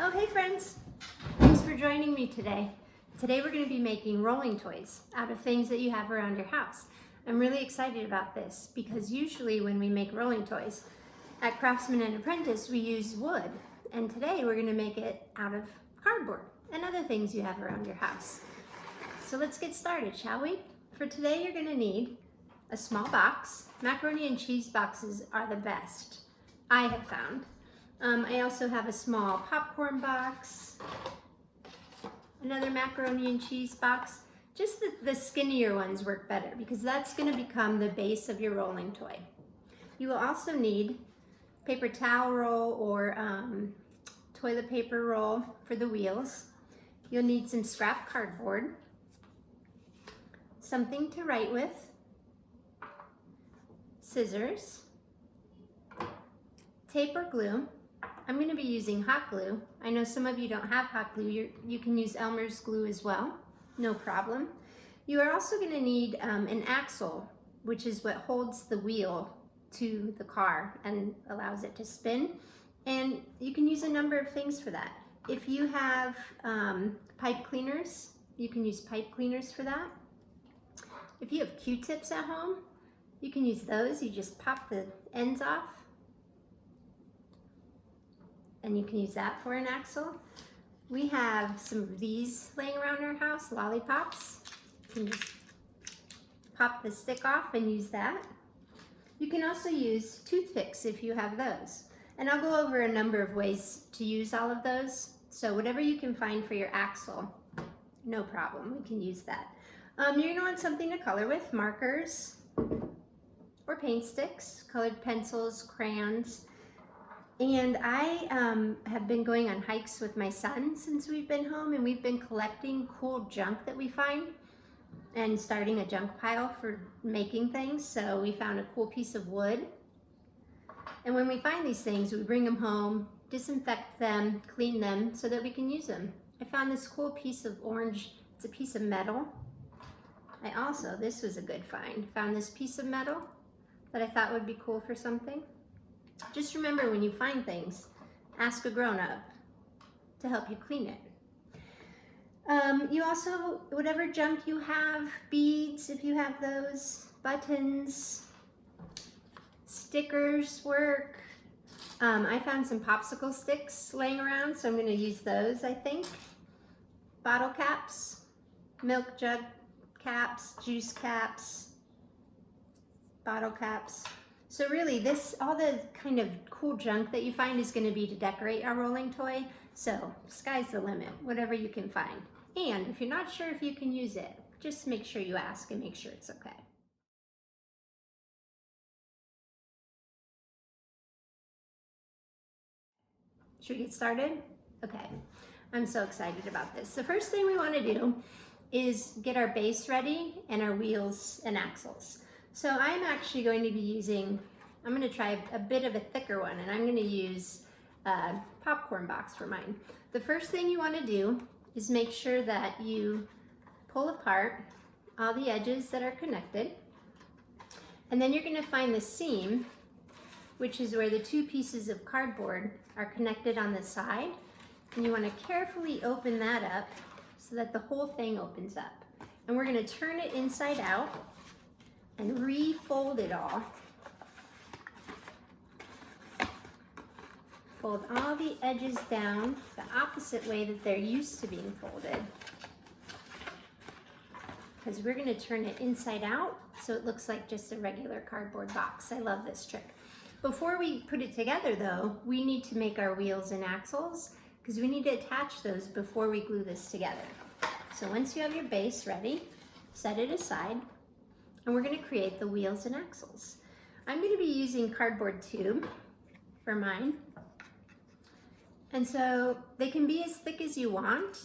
Oh, hey friends! Thanks for joining me today. Today we're going to be making rolling toys out of things that you have around your house. I'm really excited about this because usually when we make rolling toys at Craftsman and Apprentice we use wood, and today we're going to make it out of cardboard and other things you have around your house. So let's get started, shall we? For today you're going to need a small box. Macaroni and cheese boxes are the best, I have found. I also have a small popcorn box, another macaroni and cheese box. Just the skinnier ones work better because that's going to become the base of your rolling toy. You will also need paper towel roll or toilet paper roll for the wheels. You'll need some scrap cardboard, something to write with, scissors, tape or glue. I'm going to be using hot glue. I know some of you don't have hot glue. You can use Elmer's glue as well, no problem. You are also going to need an axle, which is what holds the wheel to the car and allows it to spin. And you can use a number of things for that. If you have pipe cleaners, you can use pipe cleaners for that. If you have Q-tips at home, you can use those. You just pop the ends off, and you can use that for an axle. We have some of these laying around our house, lollipops. You can just pop the stick off and use that. You can also use toothpicks if you have those. And I'll go over a number of ways to use all of those. So whatever you can find for your axle, no problem, we can use that. You're gonna want something to color with, markers or paint sticks, colored pencils, crayons. And I have been going on hikes with my son since we've been home, and we've been collecting cool junk that we find and starting a junk pile for making things. So we found a cool piece of wood. And when we find these things, we bring them home, disinfect them, clean them so that we can use them. I found this cool piece of orange, it's a piece of metal. I also, this was a good find, found this piece of metal that I thought would be cool for something. Just remember, when you find things, ask a grown-up to help you clean it. You also, whatever junk you have, beads if you have those, buttons, stickers work. I found some popsicle sticks laying around, so I'm going to use those, I think. Bottle caps, milk jug caps, juice caps, bottle caps. So really, all the kind of cool junk that you find is going to be to decorate our rolling toy. So sky's the limit, whatever you can find. And if you're not sure if you can use it, just make sure you ask and make sure it's okay. Should we get started? Okay, I'm so excited about this. The first thing we want to do is get our base ready and our wheels and axles. So I'm actually going to be using, I'm going to try a bit of a thicker one, and I'm going to use a popcorn box for mine. The first thing you want to do is make sure that you pull apart all the edges that are connected, and then you're going to find the seam, which is where the two pieces of cardboard are connected on the side, and you want to carefully open that up so that the whole thing opens up. And we're going to turn it inside out and refold it all. Fold all the edges down the opposite way that they're used to being folded, because we're going to turn it inside out so it looks like just a regular cardboard box. I love this trick. Before we put it together though, we need to make our wheels and axles because we need to attach those before we glue this together. So once you have your base ready, set it aside, and we're going to create the wheels and axles. I'm going to be using cardboard tube for mine. And so they can be as thick as you want.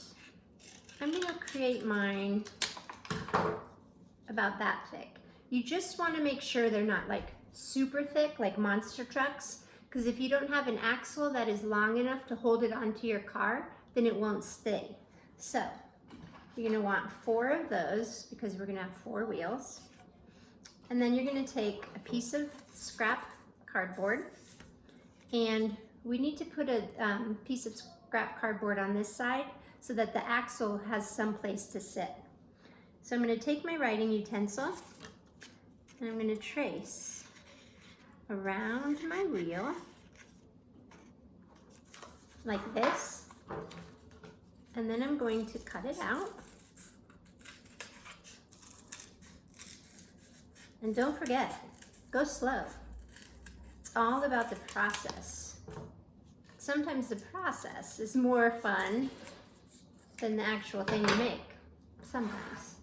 I'm going to create mine about that thick. You just want to make sure they're not like super thick like monster trucks, because if you don't have an axle that is long enough to hold it onto your car, then it won't stay. So you're going to want 4 of those because we're going to have 4 wheels. And then you're going to take a piece of scrap cardboard, and we need to put a piece of scrap cardboard on this side so that the axle has some place to sit. So I'm going to take my writing utensil and I'm going to trace around my wheel like this, and then I'm going to cut it out. And don't forget, go slow. It's all about the process. Sometimes the process is more fun than the actual thing you make, sometimes.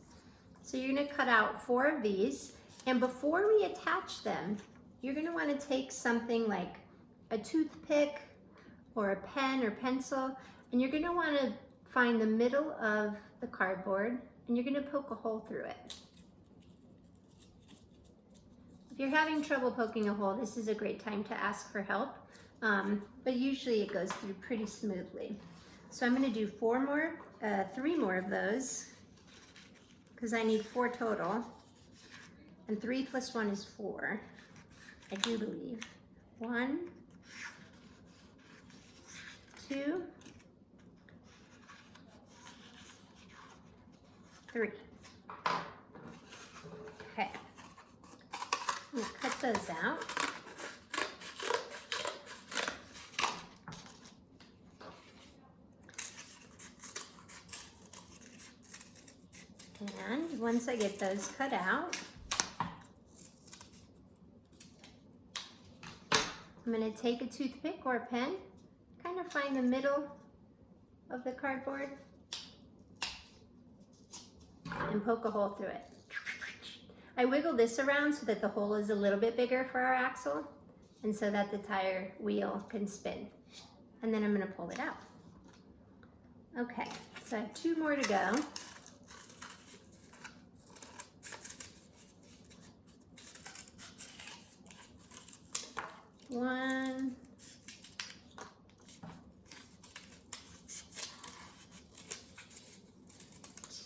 So you're gonna cut out 4 of these, and before we attach them, you're gonna wanna take something like a toothpick or a pen or pencil, and you're gonna wanna find the middle of the cardboard, and you're gonna poke a hole through it. If you're having trouble poking a hole, this is a great time to ask for help, but usually it goes through pretty smoothly. So I'm gonna do 3 more of those, because I need 4 total, and 3 plus 1 is 4, I do believe. 1, 2, 3. Okay. I'm gonna cut those out. And once I get those cut out, I'm going to take a toothpick or a pen, kind of find the middle of the cardboard, and poke a hole through it. I wiggle this around so that the hole is a little bit bigger for our axle, and so that the tire wheel can spin. And then I'm going to pull it out. Okay, so I have 2 more to go. One,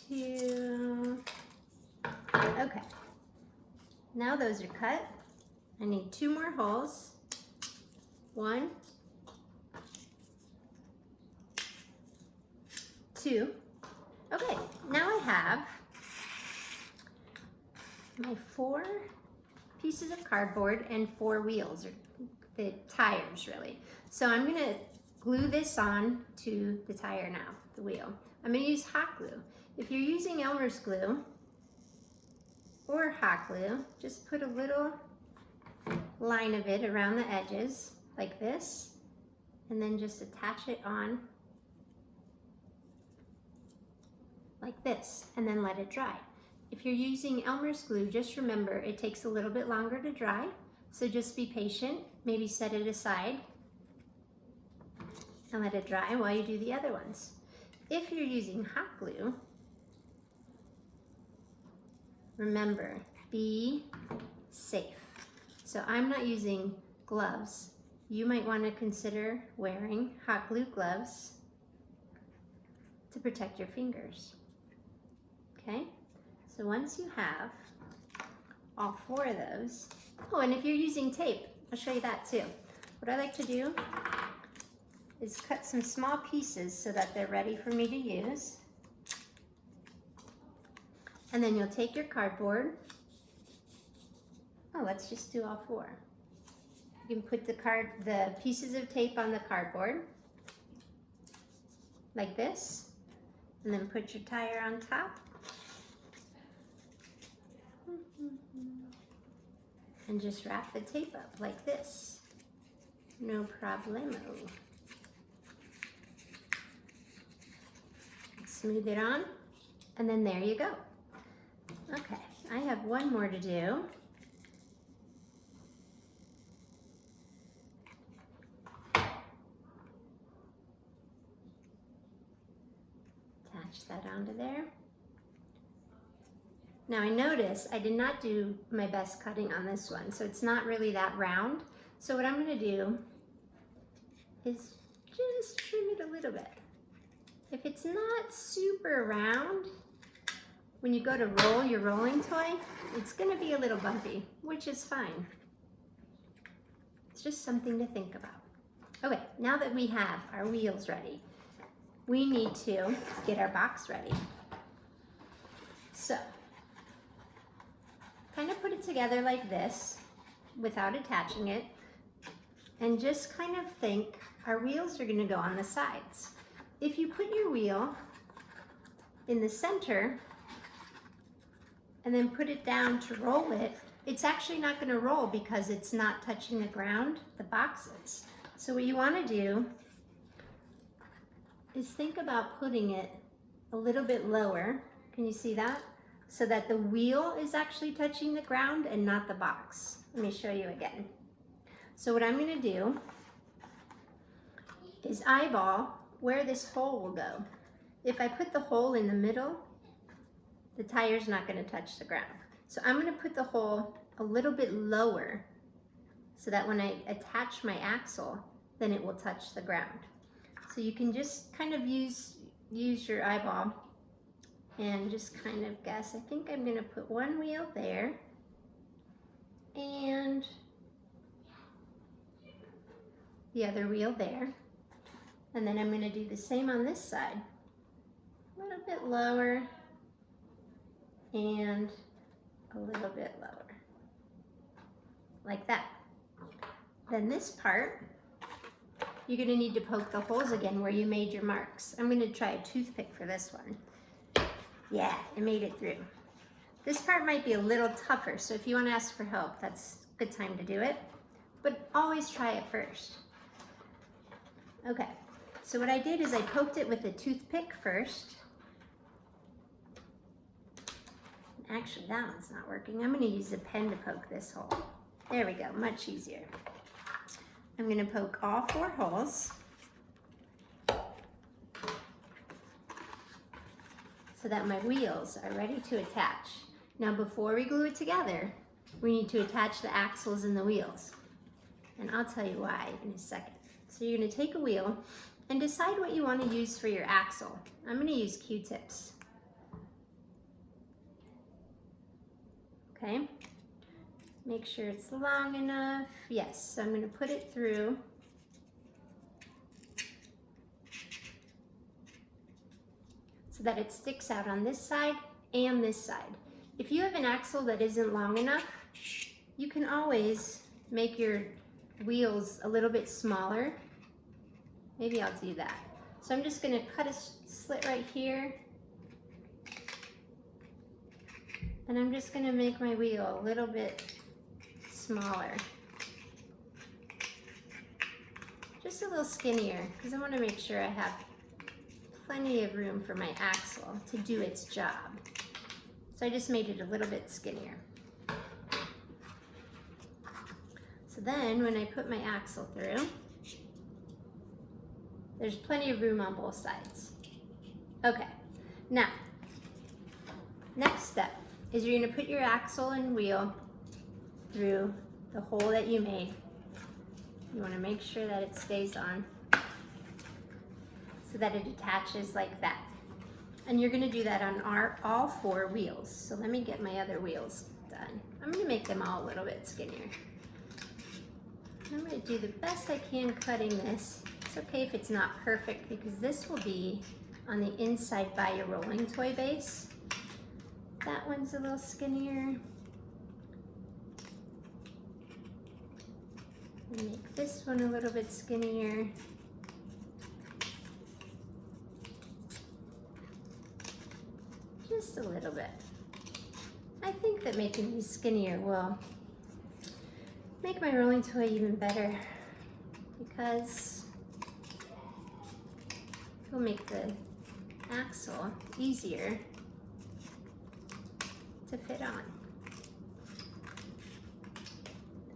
two. Okay, now those are cut. I need 2 more holes. 1, 2. Okay, now I have my 4 pieces of cardboard and 4 wheels, or the tires really. So I'm gonna glue this on to the tire now, the wheel. I'm gonna use hot glue. If you're using Elmer's glue or hot glue, just put a little line of it around the edges like this, and then just attach it on like this, and then let it dry. If you're using Elmer's glue, just remember it takes a little bit longer to dry, so just be patient. Maybe set it aside and let it dry while you do the other ones. If you're using hot glue, remember, be safe. So I'm not using gloves. You might want to consider wearing hot glue gloves to protect your fingers. Okay? So once you have all 4 of those, oh, and if you're using tape, I'll show you that too. What I like to do is cut some small pieces so that they're ready for me to use. And then you'll take your cardboard. Oh, let's just do all 4. You can put the pieces of tape on the cardboard like this, and then put your tire on top. And just wrap the tape up like this. No problemo. Smooth it on, and then there you go. Okay, I have 1 more to do. Attach that onto there. Now I notice I did not do my best cutting on this one, so it's not really that round. So what I'm going to do is just trim it a little bit. If it's not super round, when you go to roll your rolling toy, it's going to be a little bumpy, which is fine. It's just something to think about. Okay, now that we have our wheels ready, we need to get our box ready. So, kind of put it together like this without attaching it, and just kind of think our wheels are going to go on the sides. If you put your wheel in the center and then put it down to roll it, it's actually not going to roll because it's not touching the ground, the box is. So what you want to do is think about putting it a little bit lower. Can you see that? So that the wheel is actually touching the ground and not the box. Let me show you again. So what I'm going to do is eyeball where this hole will go. If I put the hole in the middle, the tire's not going to touch the ground. So I'm going to put the hole a little bit lower so that when I attach my axle, then it will touch the ground. So you can just kind of use your eyeball and just kind of guess. I think I'm going to put one wheel there and the other wheel there. And then I'm going to do the same on this side. A little bit lower and a little bit lower. Like that. Then this part, you're going to need to poke the holes again where you made your marks. I'm going to try a toothpick for this one. Yeah, I made it through. This part might be a little tougher, so if you want to ask for help, that's a good time to do it. But always try it first. Okay, so what I did is I poked it with a toothpick first. Actually, that one's not working. I'm going to use a pen to poke this hole. There we go, much easier. I'm going to poke all 4 holes so that my wheels are ready to attach. Now before we glue it together, we need to attach the axles and the wheels. And I'll tell you why in a second. So you're going to take a wheel and decide what you want to use for your axle. I'm going to use Q-tips. Okay. Make sure it's long enough. Yes, so I'm going to put it through. So that it sticks out on this side and this side. If you have an axle that isn't long enough, you can always make your wheels a little bit smaller. Maybe I'll do that. So I'm just going to cut a slit right here. And I'm just going to make my wheel a little bit smaller. Just a little skinnier because I want to make sure I have plenty of room for my axle to do its job. So I just made it a little bit skinnier. So then when I put my axle through, there's plenty of room on both sides. Okay, now, next step is you're going to put your axle and wheel through the hole that you made. You want to make sure that it stays on so that it attaches like that. And you're going to do that on all 4 wheels. So let me get my other wheels done. I'm going to make them all a little bit skinnier. I'm going to do the best I can cutting this. It's okay if it's not perfect because this will be on the inside by your rolling toy base. That one's a little skinnier. Make this one a little bit skinnier. Just a little bit. I think that making these skinnier will make my rolling toy even better because it will make the axle easier to fit on.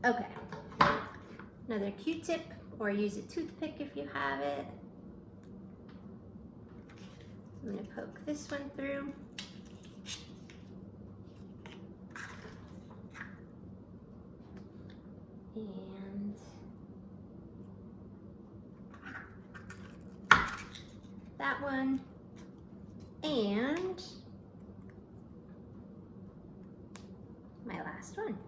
Okay. Another Q-tip, or use a toothpick if you have it. I'm going to poke this one through. And that one. And my last one.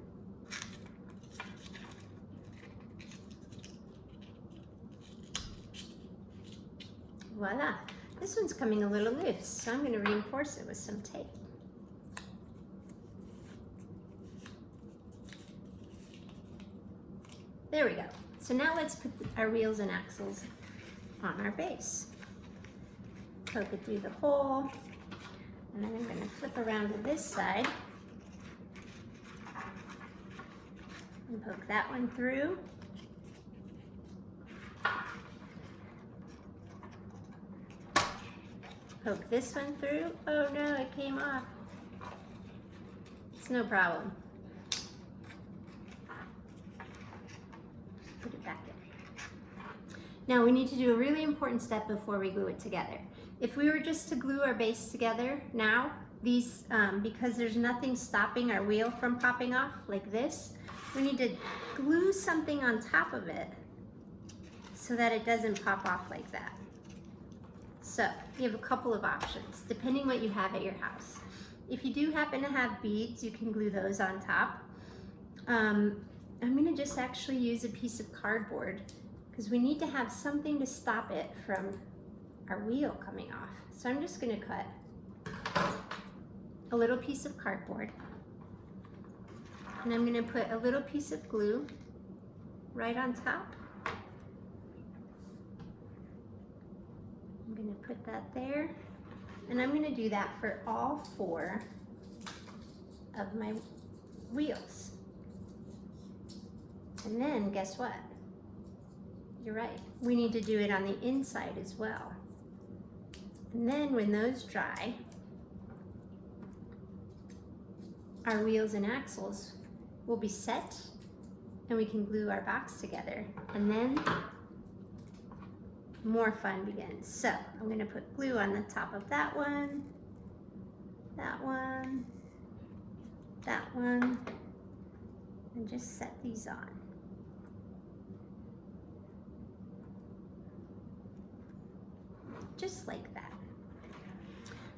Voila. This one's coming a little loose, so I'm going to reinforce it with some tape. There we go. So now let's put our wheels and axles on our base. Poke it through the hole, and then I'm going to flip around to this side and poke that one through. Poke this one through. Oh no, it came off. It's no problem. Put it back in. Now we need to do a really important step before we glue it together. If we were just to glue our base together now, these, because there's nothing stopping our wheel from popping off like this, we need to glue something on top of it so that it doesn't pop off like that. So you have a couple of options depending what you have at your house. If you do happen to have beads, you can glue those on top. I'm gonna just actually use a piece of cardboard because we need to have something to stop it from our wheel coming off. So I'm just gonna cut a little piece of cardboard and I'm gonna put a little piece of glue right on top. I'm gonna put that there, and I'm gonna do that for all 4 of my wheels. And then guess what? You're right, we need to do it on the inside as well. And then when those dry, our wheels and axles will be set and we can glue our box together. And then more fun begins. So I'm going to put glue on the top of that one, that one, that one, and just set these on. Just like that.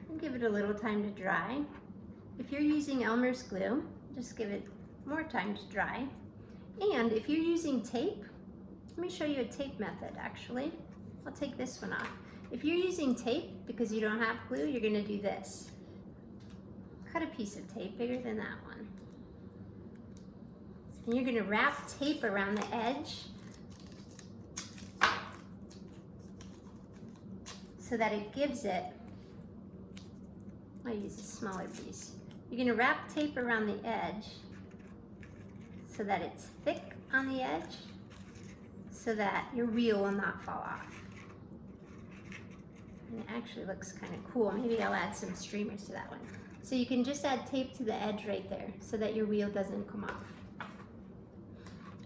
And give it a little time to dry. If you're using Elmer's glue, just give it more time to dry. And if you're using tape, let me show you a tape method actually. I'll take this one off. If you're using tape because you don't have glue, you're gonna do this. Cut a piece of tape bigger than that one. And you're gonna wrap tape around the edge so that it gives it, I'll use a smaller piece. You're gonna wrap tape around the edge so that it's thick on the edge so that your wheel will not fall off. And it actually looks kind of cool. Maybe I'll add some streamers to that one. So you can just add tape to the edge right there so that your wheel doesn't come off.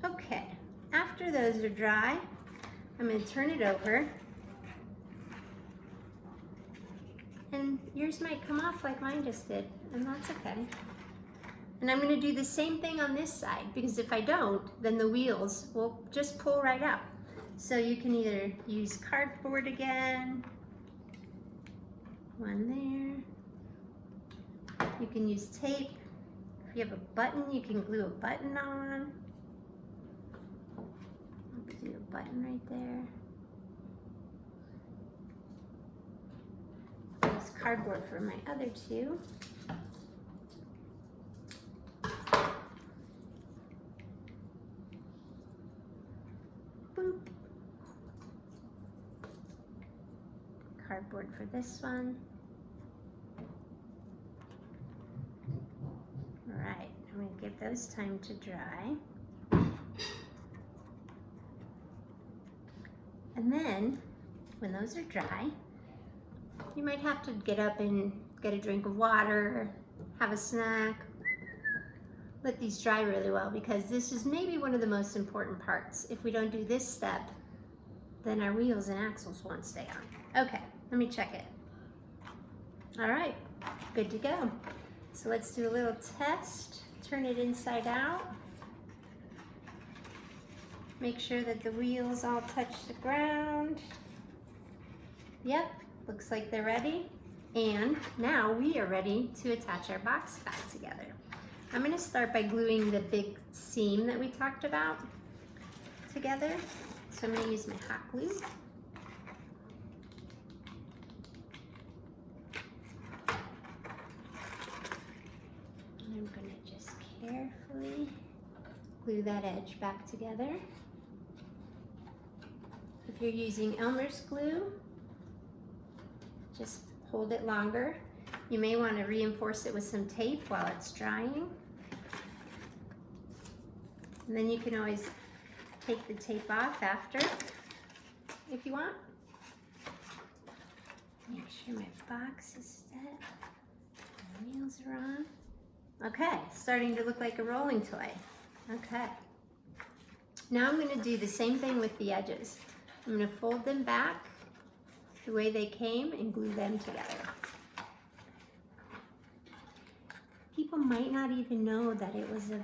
Okay, after those are dry, I'm going to turn it over. And yours might come off like mine just did, and that's okay. And I'm going to do the same thing on this side because if I don't, then the wheels will just pull right out. So you can either use cardboard again, one there. You can use tape. If you have a button, you can glue a button on. I'll do a button right there. Use cardboard for my other 2. Boop. Cardboard for this one. All right, I'm going to give those time to dry. And then, when those are dry, you might have to get up and get a drink of water, have a snack. Let these dry really well because this is maybe one of the most important parts. If we don't do this step, then our wheels and axles won't stay on. Okay, let me check it. All right, good to go. So let's do a little test. Turn it inside out. Make sure that the wheels all touch the ground. Yep, looks like they're ready. And now we are ready to attach our box back together. I'm going to start by gluing the big seam that we talked about together. So I'm going to use my hot glue. glue that edge back together. If you're using Elmer's glue, just hold it longer. You may want to reinforce it with some tape while it's drying. And then you can always take the tape off after if you want. Make sure my box is set. The wheels are on. Okay, starting to look like a rolling toy. Okay. Now I'm going to do the same thing with the edges. I'm going to fold them back the way they came and glue them together. People might not even know that it was a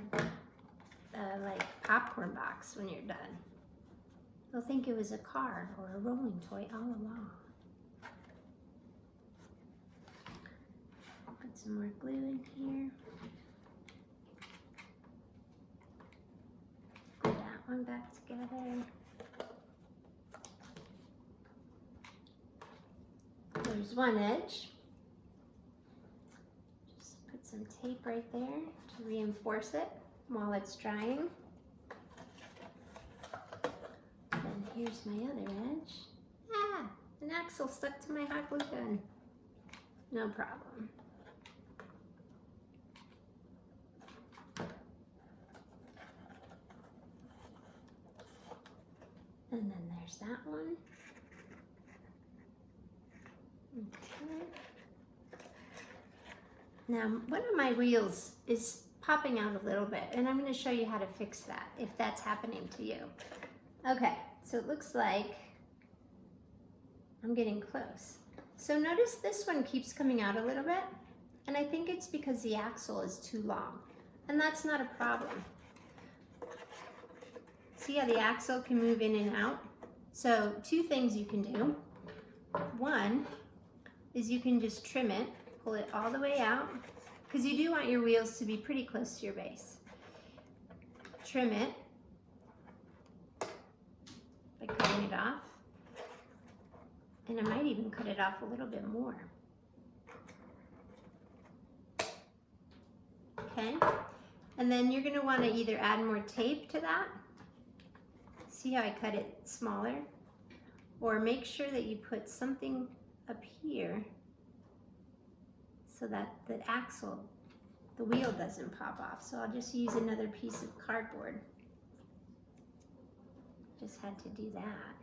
like popcorn box when you're done. They'll think it was a car or a rolling toy all along. Put some more glue in here. Glue that one back together. There's one edge. Just put some tape right there to reinforce it while it's drying. And here's my other edge. Ah, an axle stuck to my hot glue gun. No problem. And then there's that one. Okay. Now, one of my reels is popping out a little bit, and I'm going to show you how to fix that if that's happening to you. Okay, so it looks like I'm getting close. So notice this one keeps coming out a little bit, and I think it's because the axle is too long, and that's not a problem. See how the axle can move in and out? So two things you can do. One is you can just trim it, pull it all the way out, because you do want your wheels to be pretty close to your base. Trim it by cutting it off, and I might even cut it off a little bit more. Okay, and then you're going to want to either add more tape to that. See how I cut it smaller? Or make sure that you put something up here so that the axle, the wheel doesn't pop off. So I'll just use another piece of cardboard. Just had to do that.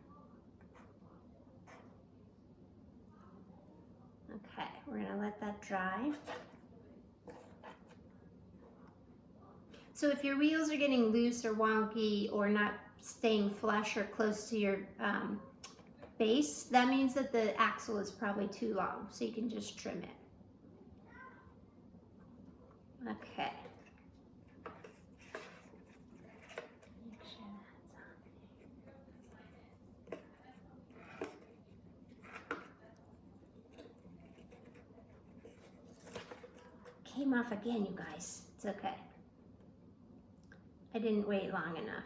Okay, we're gonna let that dry. So if your wheels are getting loose or wonky or not staying flush or close to your base, that means that the axle is probably too long, so you can just trim it. Okay. Make sure that's on. Came off again, you guys. It's okay. I didn't wait long enough.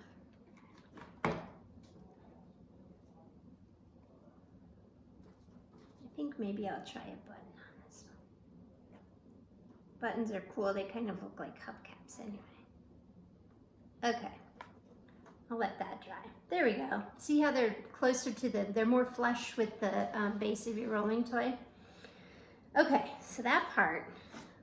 I think maybe I'll try a button on this one. Buttons are cool. They kind of look like hubcaps anyway. Okay, I'll let that dry. There we go. See how they're closer to they're more flush with the base of your rolling toy? Okay, so that part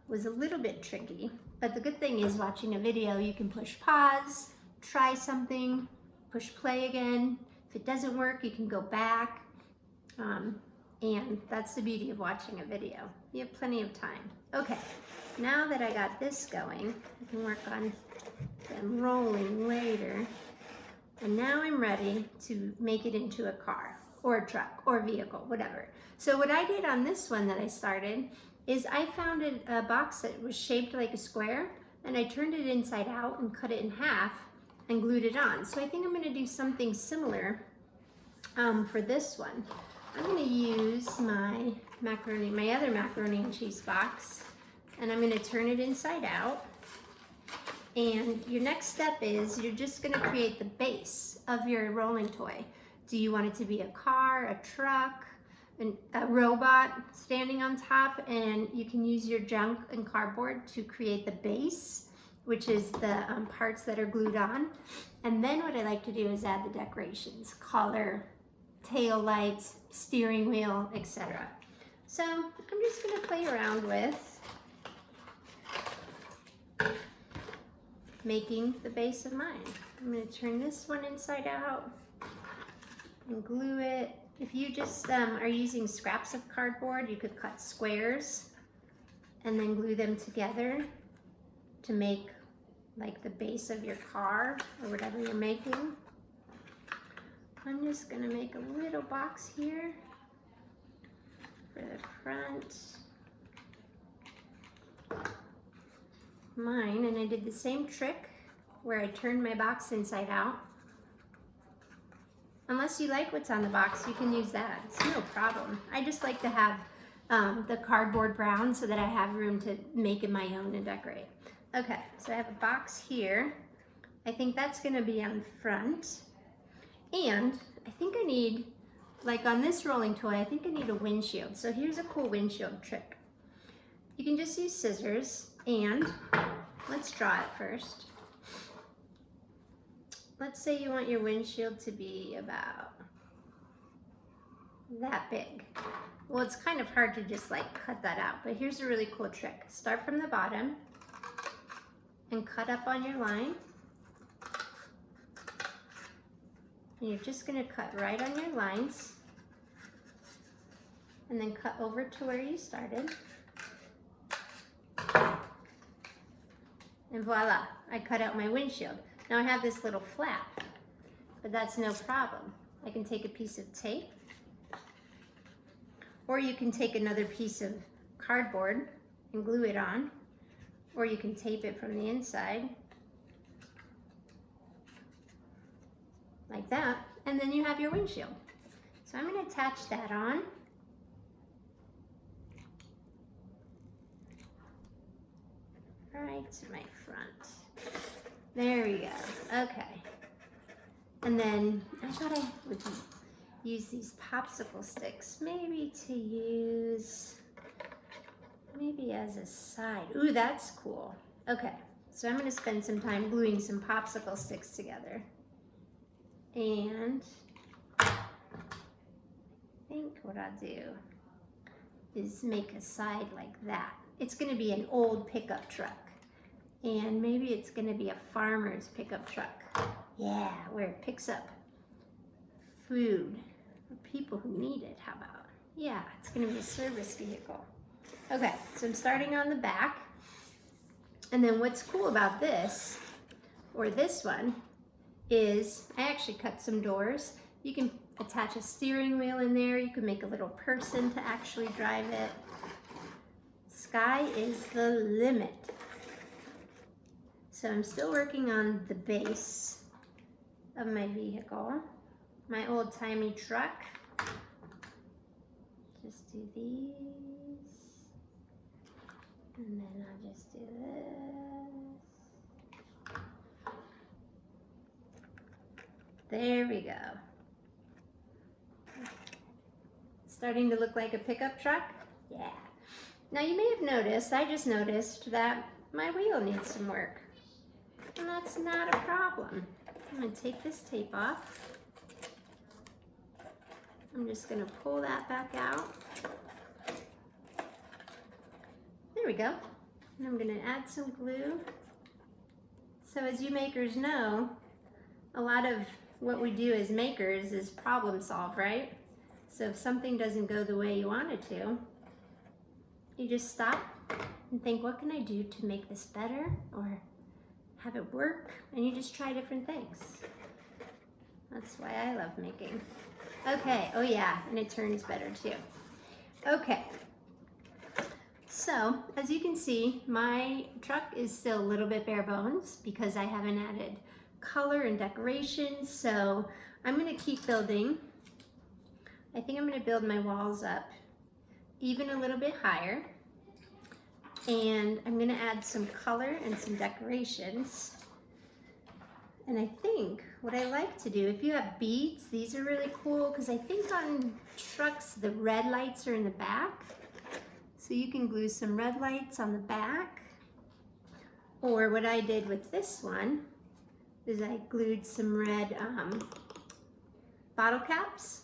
was a little bit tricky, but the good thing is watching a video, you can push pause, try something, push play again. If it doesn't work, you can go back. And that's the beauty of watching a video. You have plenty of time. Okay, now that I got this going, I can work on them rolling later. And now I'm ready to make it into a car or a truck or a vehicle, whatever. So what I did on this one that I started is I found a box that was shaped like a square, and I turned it inside out and cut it in half and glued it on. So I think I'm gonna do something similar for this one. I'm going to use my other macaroni and cheese box, and I'm going to turn it inside out. And your next step is you're just going to create the base of your rolling toy. Do you want it to be a car, a truck, a robot standing on top? And you can use your junk and cardboard to create the base, which is the parts that are glued on. And then what I like to do is add the decorations, collar, tail lights, steering wheel, etc. So I'm just going to play around with making the base of mine. I'm going to turn this one inside out and glue it. If you just are using scraps of cardboard, you could cut squares and then glue them together to make like the base of your car or whatever you're making. I'm just gonna make a little box here for the front. Mine, and I did the same trick where I turned my box inside out. Unless you like what's on the box, you can use that. It's no problem. I just like to have the cardboard brown so that I have room to make it my own and decorate. Okay, so I have a box here. I think that's gonna be on front. And I think I need, like on this rolling toy, I think I need a windshield. So here's a cool windshield trick. You can just use scissors and let's draw it first. Let's say you want your windshield to be about that big. Well, it's kind of hard to just like cut that out, but here's a really cool trick. Start from the bottom and cut up on your line. And you're just gonna cut right on your lines and then cut over to where you started. And voila, I cut out my windshield. Now I have this little flap, but that's no problem. I can take a piece of tape, or you can take another piece of cardboard and glue it on, or you can tape it from the inside, like that, and then you have your windshield. So I'm going to attach that on. Right to my front. There we go. Okay. And then I thought I would use these popsicle sticks, maybe to use, maybe as a side. Ooh, that's cool. Okay, so I'm going to spend some time gluing some popsicle sticks together. And I think what I'll do is make a side like that. It's going to be an old pickup truck. And maybe it's going to be a farmer's pickup truck. Yeah, where it picks up food for people who need it. How about? Yeah, it's going to be a service vehicle. Okay, so I'm starting on the back. And then what's cool about this, or this one, is I actually cut some doors. You can attach a steering wheel in there. You can make a little person to actually drive it. Sky is the limit. So I'm still working on the base of my vehicle, my old-timey truck. Just do these, and then I'll just do this. There we go. Starting to look like a pickup truck? Yeah. Now you may have noticed, I just noticed that my wheel needs some work. And that's not a problem. I'm going to take this tape off. I'm just going to pull that back out. There we go. And I'm going to add some glue. So as you makers know, a lot of what we do as makers is problem solve, right? So if something doesn't go the way you want it to, you just stop and think, what can I do to make this better or have it work? And you just try different things. That's why I love making. Okay, oh yeah, and it turns better too. Okay, so as you can see, my truck is still a little bit bare bones because I haven't added color and decoration, so I'm gonna keep building. I think I'm gonna build my walls up even a little bit higher. And I'm gonna add some color and some decorations. And I think what I like to do, if you have beads, these are really cool because I think on trucks, the red lights are in the back. So you can glue some red lights on the back. Or what I did with this one is I glued some red bottle caps.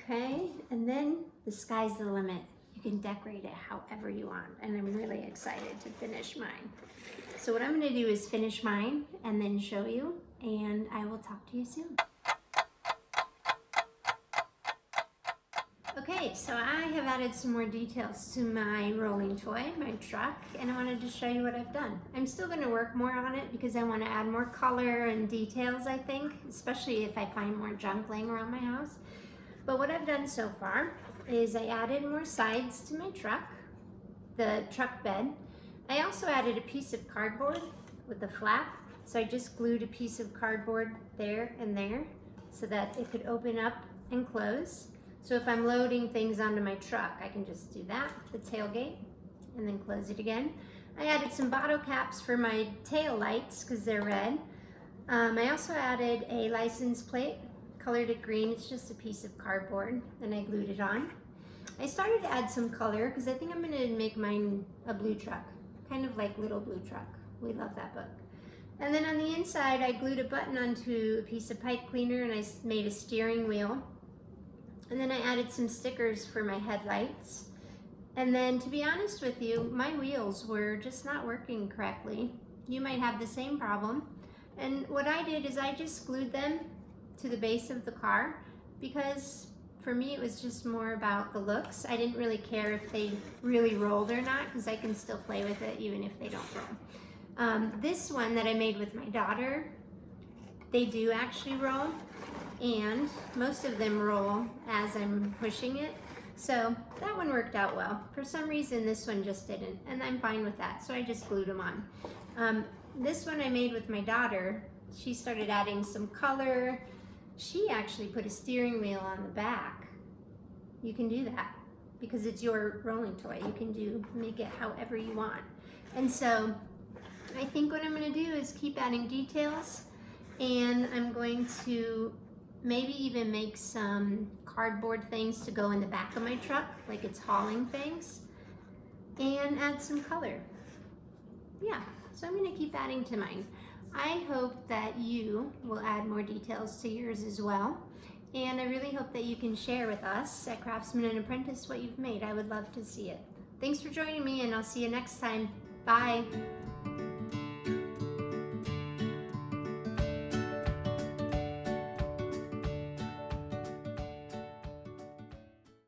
Okay, and then the sky's the limit. You can decorate it however you want, and I'm really excited to finish mine. So what I'm going to do is finish mine and then show you, and I will talk to you soon. Okay, so I have added some more details to my rolling toy, my truck, and I wanted to show you what I've done. I'm still going to work more on it because I want to add more color and details, I think, especially if I find more junk laying around my house. But what I've done so far is I added more sides to my truck, the truck bed. I also added a piece of cardboard with a flap, so I just glued a piece of cardboard there and there so that it could open up and close. So if I'm loading things onto my truck, I can just do that, the tailgate, and then close it again. I added some bottle caps for my tail lights because they're red. I also added a license plate, colored it green. It's just a piece of cardboard, and I glued it on. I started to add some color because I think I'm going to make mine a blue truck, kind of like Little Blue Truck. We love that book. And then on the inside, I glued a button onto a piece of pipe cleaner, and I made a steering wheel. And then I added some stickers for my headlights. And then, to be honest with you, my wheels were just not working correctly. You might have the same problem. And what I did is I just glued them to the base of the car because for me it was just more about the looks. I didn't really care if they really rolled or not because I can still play with it even if they don't roll. This one that I made with my daughter, they do actually roll, and most of them roll as I'm pushing it. So that one worked out well. For some reason this one just didn't, and I'm fine with that, so I just glued them on. This one I made with my daughter. She started adding some color. She actually put a steering wheel on the back. You can do that because it's your rolling toy. You can make it however you want. And so I think what I'm going to do is keep adding details, and I'm going to maybe even make some cardboard things to go in the back of my truck, like it's hauling things, and add some color. Yeah, so I'm going to keep adding to mine. I hope that you will add more details to yours as well, and I really hope that you can share with us at Craftsman and Apprentice what you've made. I would love to see it. Thanks for joining me, and I'll see you next time. Bye.